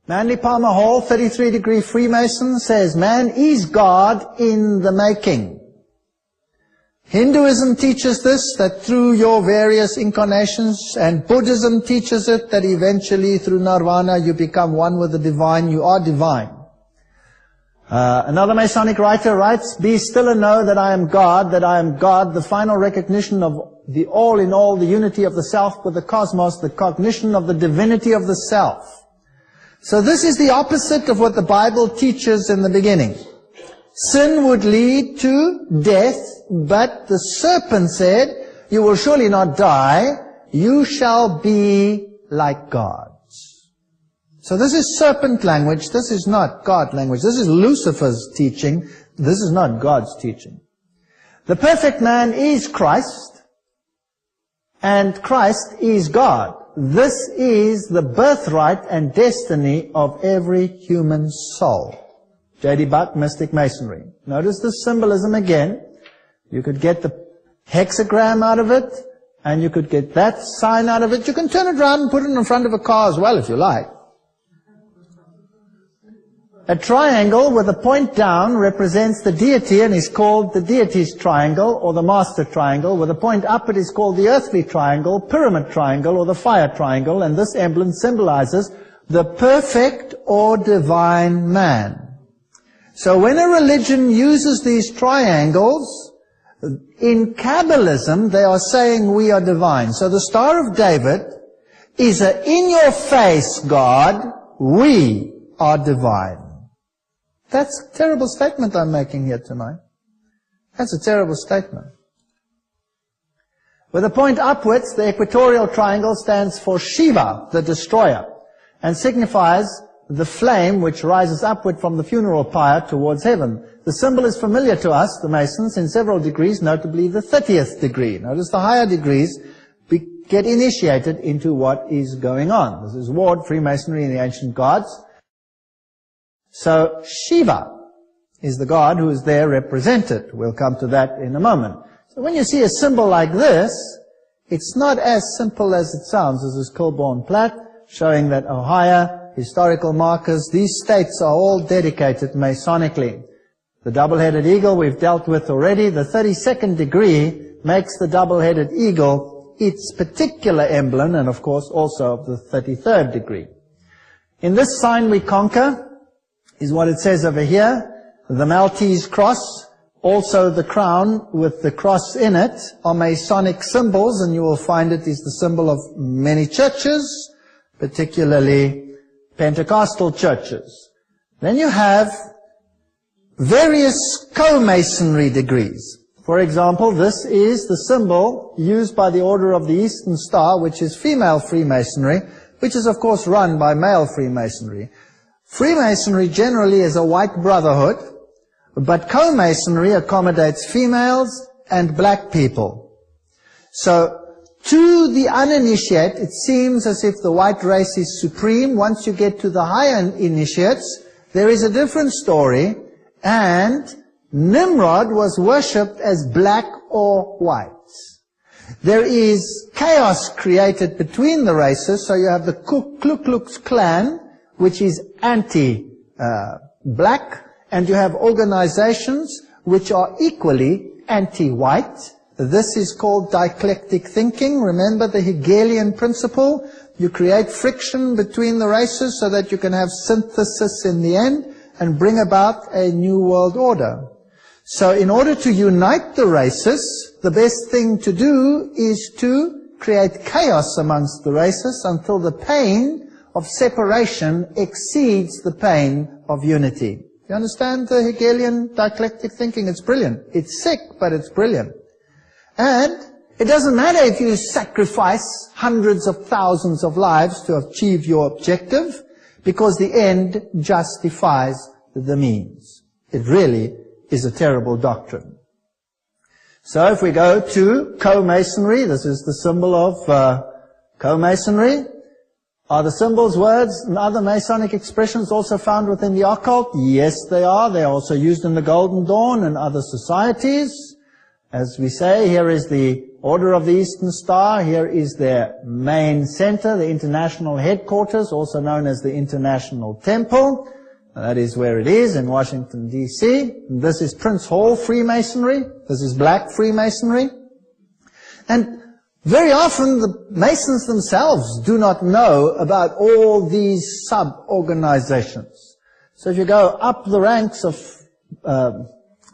Manly Palmer Hall, 33-degree Freemason, says man is God in the making. Hinduism teaches this, that through your various incarnations, and Buddhism teaches it, that eventually through nirvana you become one with the divine, you are divine. Another Masonic writer writes, be still and know that I am God, the final recognition of the all in all, the unity of the self with the cosmos, the cognition of the divinity of the self. So this is the opposite of what the Bible teaches in the beginning. Sin would lead to death, but the serpent said, you will surely not die, you shall be like gods. So this is serpent language, this is not God language, this is Lucifer's teaching, this is not God's teaching. The perfect man is Christ, and Christ is God. This is the birthright and destiny of every human soul. J.D. Buck, Mystic Masonry. Notice the symbolism again. You could get the hexagram out of it, and you could get that sign out of it. You can turn it around and put it in front of a car as well if you like. A triangle with a point down represents the deity and is called the deity's triangle or the master triangle. With a point up it is called the earthly triangle, pyramid triangle or the fire triangle, and this emblem symbolizes the perfect or divine man. So when a religion uses these triangles, in Kabbalism they are saying we are divine. So the Star of David is a in-your-face God, we are divine. That's a terrible statement I'm making here tonight. That's a terrible statement. With a point upwards, the equatorial triangle stands for Shiva, the destroyer, and signifies the flame which rises upward from the funeral pyre towards heaven. The symbol is familiar to us, the Masons, in several degrees, notably the 30th degree. Notice the higher degrees get initiated into what is going on. This is Ward, Freemasonry, and the Ancient Gods. So Shiva is the God who is there represented. We'll come to that in a moment. So when you see a symbol like this, it's not as simple as it sounds. This is Kilbourne Platt, showing that higher historical markers, these states are all dedicated Masonically. The double-headed eagle we've dealt with already. The 32nd degree makes the double-headed eagle its particular emblem, and of course also of the 33rd degree. In this sign we conquer is what it says over here. The Maltese cross, also the crown with the cross in it, are Masonic symbols, and you will find it is the symbol of many churches, particularly Pentecostal churches. Then you have various co-masonry degrees. For example, this is the symbol used by the Order of the Eastern Star, which is female Freemasonry, which is of course run by male Freemasonry. Freemasonry generally is a white brotherhood, but co-masonry accommodates females and black people. So, to the uninitiate, it seems as if the white race is supreme. Once you get to the higher initiates, there is a different story, and Nimrod was worshipped as black or white. There is chaos created between the races, so you have the Ku Klux Klan, which is anti-black, and you have organizations which are equally anti-white. This is called dialectic thinking. Remember the Hegelian principle? You create friction between the races so that you can have synthesis in the end and bring about a new world order. So in order to unite the races, the best thing to do is to create chaos amongst the races until the pain of separation exceeds the pain of unity. You understand the Hegelian dialectic thinking? It's brilliant. It's sick, but it's brilliant. And it doesn't matter if you sacrifice hundreds of thousands of lives to achieve your objective, because the end justifies the means. It really is a terrible doctrine. So if we go to co-masonry, this is the symbol of co-masonry. Are the symbols, words, and other Masonic expressions also found within the occult? Yes, they are. They are also used in the Golden Dawn and other societies. As we say, here is the Order of the Eastern Star, here is their main center, the international headquarters, also known as the International Temple. That is where it is, in Washington, D.C. This is Prince Hall Freemasonry. This is Black Freemasonry. And very often the Masons themselves do not know about all these sub-organizations. So if you go up the ranks of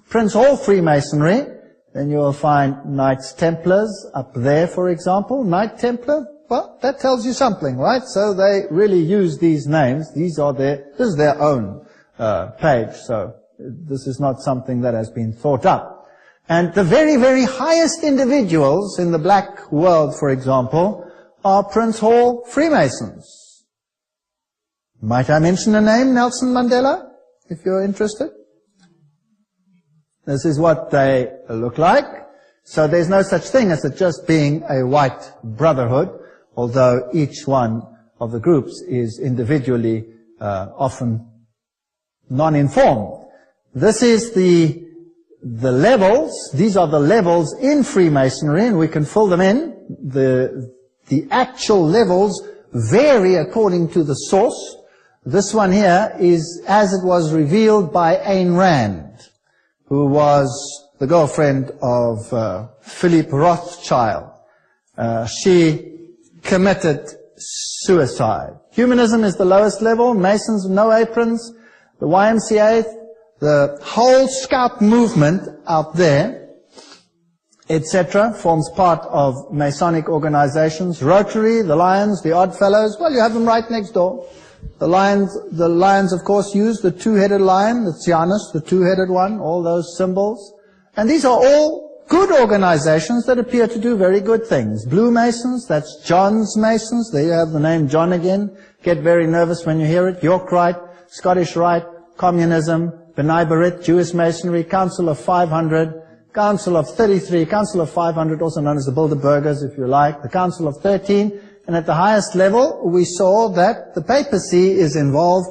Prince Hall Freemasonry, then you will find Knights Templars up there, for example. Knight Templar, well, that tells you something, right? So they really use these names. This is their own page, so this is not something that has been thought up. And the very, very highest individuals in the black world, for example, are Prince Hall Freemasons. Might I mention a name, Nelson Mandela, if you're interested? This is what they look like. So there's no such thing as it just being a white brotherhood, although each one of the groups is individually often non-informed. This is the levels. These are the levels in Freemasonry, and we can fill them in. The actual levels vary according to the source. This one here is as it was revealed by Ayn Rand, who was the girlfriend of Philip Rothschild. She committed suicide. Humanism is the lowest level. Masons, no aprons. The YMCA, the whole Scout movement out there, etc., forms part of Masonic organizations. Rotary, the Lions, the Odd Fellows, well, you have them right next door. The Lions, of course, use the two-headed lion, the Janus, the two-headed one, all those symbols. And these are all good organizations that appear to do very good things. Blue Masons, that's John's Masons. There you have the name John again. Get very nervous when you hear it. York Rite, Scottish Rite, Communism, B'nai B'rith, Jewish Masonry, Council of 500, Council of 33, Council of 500, also known as the Bilderbergers, if you like, the Council of 13. And at the highest level, we saw that the papacy is involved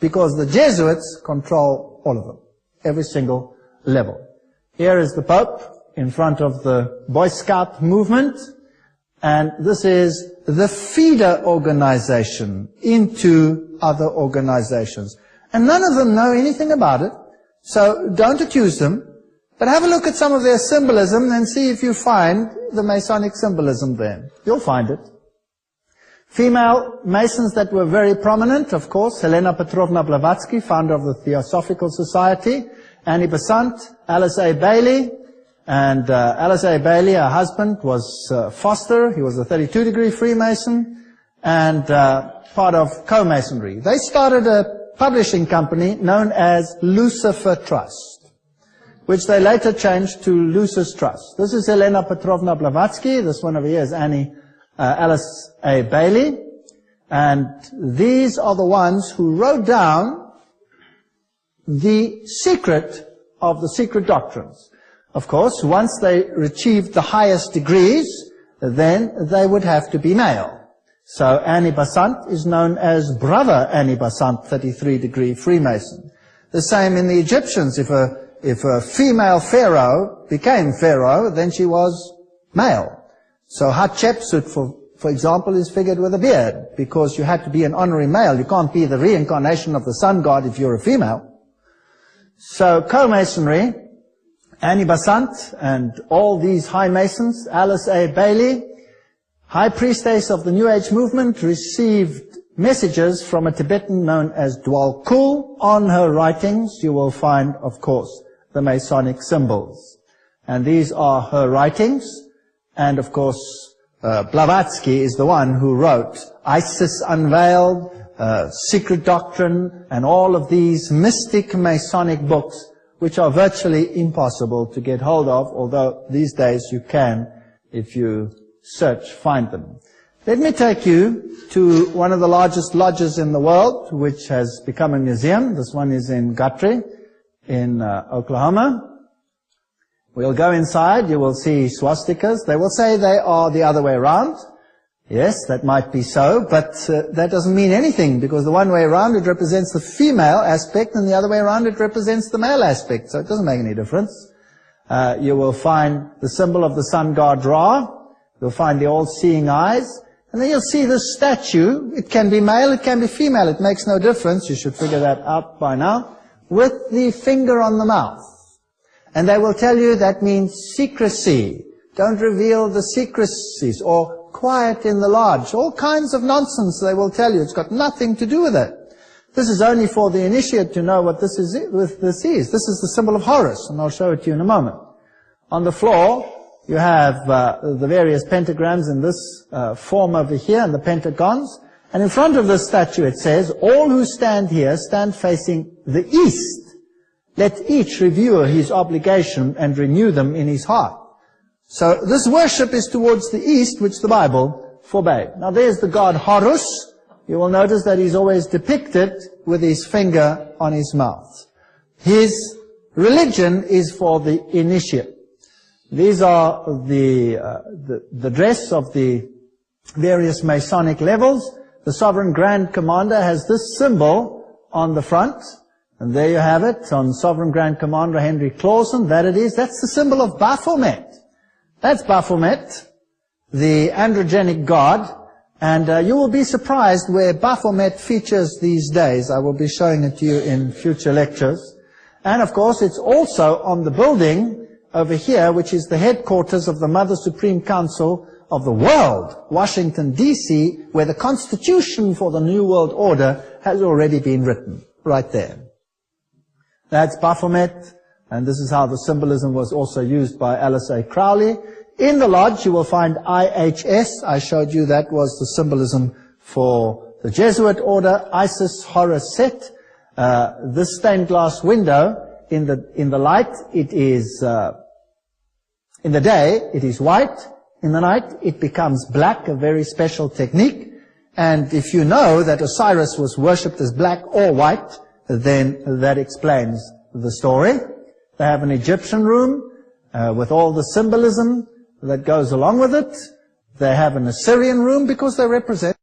because the Jesuits control all of them, every single level. Here is the Pope in front of the Boy Scout movement, and this is the feeder organization into other organizations. And none of them know anything about it, so don't accuse them, but have a look at some of their symbolism and see if you find the Masonic symbolism there. You'll find it. Female Masons that were very prominent, of course, Helena Petrovna Blavatsky, founder of the Theosophical Society, Annie Besant, Alice A. Bailey, and Alice A. Bailey, her husband, was Foster. He was a 32-degree Freemason and part of Co-masonry. They started a publishing company known as Lucifer Trust, which they later changed to Lucis Trust. This is Helena Petrovna Blavatsky. This one over here is Alice A. Bailey. And these are the ones who wrote down the secret of the secret doctrines. Of course, once they achieved the highest degrees, then they would have to be male. So Annie Besant is known as Brother Annie Besant, 33-degree Freemason. The same in the Egyptians. If a female pharaoh became pharaoh, then she was male. So Hatshepsut, for example, is figured with a beard, because you had to be an honorary male. You can't be the reincarnation of the sun god if you're a female. So Co-masonry, Annie Besant, and all these high masons, Alice A. Bailey, high priestess of the New Age movement, received messages from a Tibetan known as Dwal Kul. On her writings, you will find, of course, the Masonic symbols. And these are her writings. And, of course, Blavatsky is the one who wrote Isis Unveiled, Secret Doctrine, and all of these mystic Masonic books, which are virtually impossible to get hold of, although these days you can, if you search, find them. Let me take you to one of the largest lodges in the world, which has become a museum. This one is in Guthrie, in Oklahoma. We'll go inside. You will see swastikas. They will say they are the other way around. Yes, that might be so, but that doesn't mean anything, because the one way around it represents the female aspect, and the other way around it represents the male aspect, so it doesn't make any difference. You will find the symbol of the sun god Ra. You'll find the all-seeing eyes. And then you'll see this statue. It can be male, it can be female. It makes no difference. You should figure that out by now. With the finger on the mouth. And they will tell you that means secrecy. Don't reveal the secrecies. Or quiet in the lodge. All kinds of nonsense they will tell you. It's got nothing to do with it. This is only for the initiate to know what this is. This is the symbol of Horus, and I'll show it to you in a moment. On the floor, you have the various pentagrams in this form over here, and the pentagons. And in front of this statue it says, all who stand here stand facing the east. Let each review his obligation and renew them in his heart. So this worship is towards the east, which the Bible forbade. Now there's the god Horus. You will notice that he's always depicted with his finger on his mouth. His religion is for the initiate. These are the dress of the various Masonic levels. The Sovereign Grand Commander has this symbol on the front. And there you have it on Sovereign Grand Commander Henry Clausen. That it is. That's the symbol of Baphomet. That's Baphomet, the androgenic god. And you will be surprised where Baphomet features these days. I will be showing it to you in future lectures. And of course, it's also on the building over here, which is the headquarters of the Mother Supreme Council of the world, Washington, D.C., where the Constitution for the New World Order has already been written, right there. That's Baphomet, and this is how the symbolism was also used by Aleister Crowley. In the lodge, you will find IHS. I showed you that was the symbolism for the Jesuit order, Isis Horus Set. This stained glass window, in the light, it is, in the day, it is white. In the night, it becomes black, a very special technique. And if you know that Osiris was worshipped as black or white, then that explains the story. They have an Egyptian room with all the symbolism that goes along with it. They have an Assyrian room because they represent